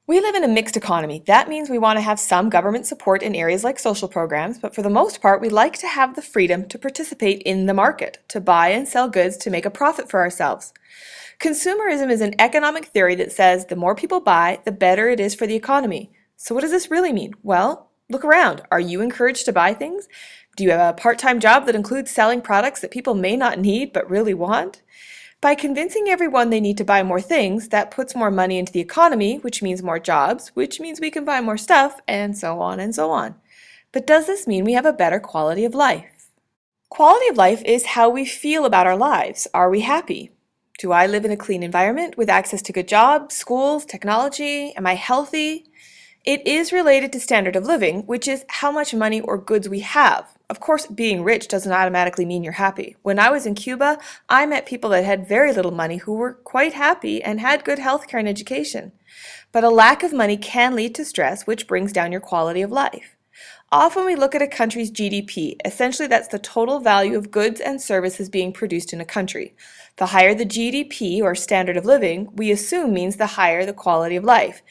We live in a mixed economy. That means we want to have some government support in areas like social programs, but for the most part, we like to have the freedom to participate in the market, to buy and sell goods to make a profit for ourselves. Consumerism is an economic theory that says the more people buy, the better it is for the economy. So what does this really mean? Well, look around. Are you encouraged to buy things? Do you have a part-time job that includes selling products that people may not need but really want? By convincing everyone they need to buy more things, that puts more money into the economy, which means more jobs, which means we can buy more stuff, and so on and so on. But does this mean we have a better quality of life? Quality of life is how we feel about our lives. Are we happy? Do I live in a clean environment with access to good jobs, schools, technology? Am I healthy? It is related to standard of living, which is how much money or goods we have. Of course, being rich doesn't automatically mean you're happy. When I was in Cuba, I met people that had very little money who were quite happy and had good healthcare and education. But a lack of money can lead to stress, which brings down your quality of life. Often we look at a country's GDP. Essentially, that's the total value of goods and services being produced in a country. The higher the GDP, or standard of living, we assume means the higher the quality of life.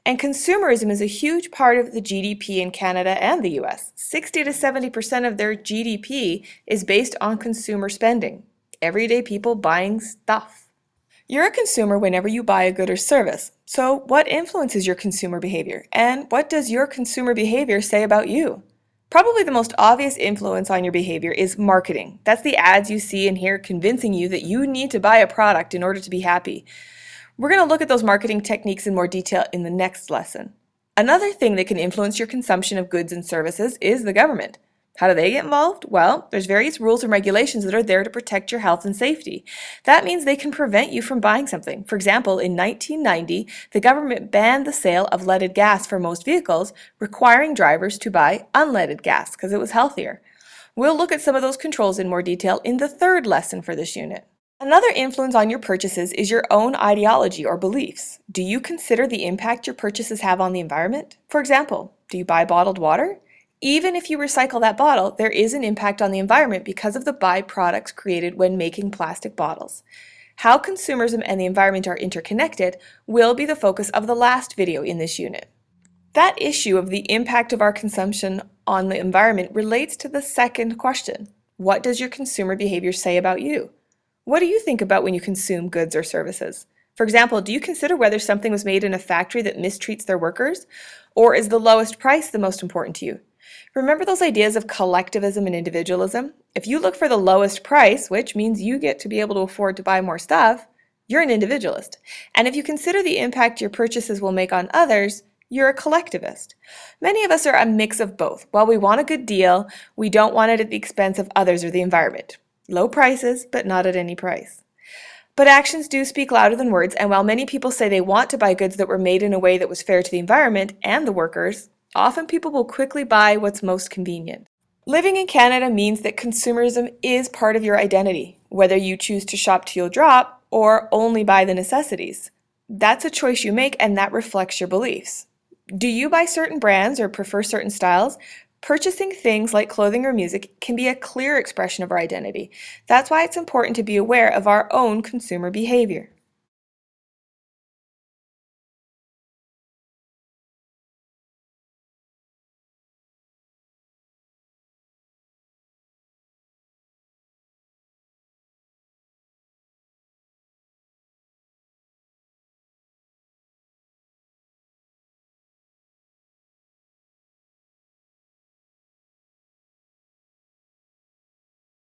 And consumerism is a huge part of the GDP in Canada and the US. 60 to 70% of their GDP is based on consumer spending. Everyday people buying stuff. You're a consumer whenever you buy a good or service. So what influences your consumer behavior? And what does your consumer behavior say about you? Probably the most obvious influence on your behavior is marketing. That's the ads you see and hear convincing you that you need to buy a product in order to be happy. We're going to look at those marketing techniques in more detail in the next lesson. Another thing that can influence your consumption of goods and services is the government. How do they get involved? Well, there's various rules and regulations that are there to protect your health and safety. That means they can prevent you from buying something. For example, in 1990, the government banned the sale of leaded gas for most vehicles, requiring drivers to buy unleaded gas because it was healthier. We'll look at some of those controls in more detail in the third lesson for this unit. Another influence on your purchases is your own ideology or beliefs. Do you consider the impact your purchases have on the environment? For example, do you buy bottled water? Even if you recycle that bottle, there is an impact on the environment because of the byproducts created when making plastic bottles. How consumerism and the environment are interconnected will be the focus of the last video in this unit. That issue of the impact of our consumption on the environment relates to the second question. What does your consumer behavior say about you? What do you think about when you consume goods or services? For example, do you consider whether something was made in a factory that mistreats their workers? Or is the lowest price the most important to you? Remember those ideas of collectivism and individualism? If you look for the lowest price, which means you get to be able to afford to buy more stuff, you're an individualist. And if you consider the impact your purchases will make on others, you're a collectivist. Many of us are a mix of both. While we want a good deal, we don't want it at the expense of others or the environment. Low prices, but not at any price. But actions do speak louder than words, and while many people say they want to buy goods that were made in a way that was fair to the environment and the workers, often people will quickly buy what's most convenient. Living in Canada means that consumerism is part of your identity, whether you choose to shop till you drop or only buy the necessities. That's a choice you make, and that reflects your beliefs. Do you buy certain brands or prefer certain styles? Purchasing things like clothing or music can be a clear expression of our identity. That's why it's important to be aware of our own consumer behavior.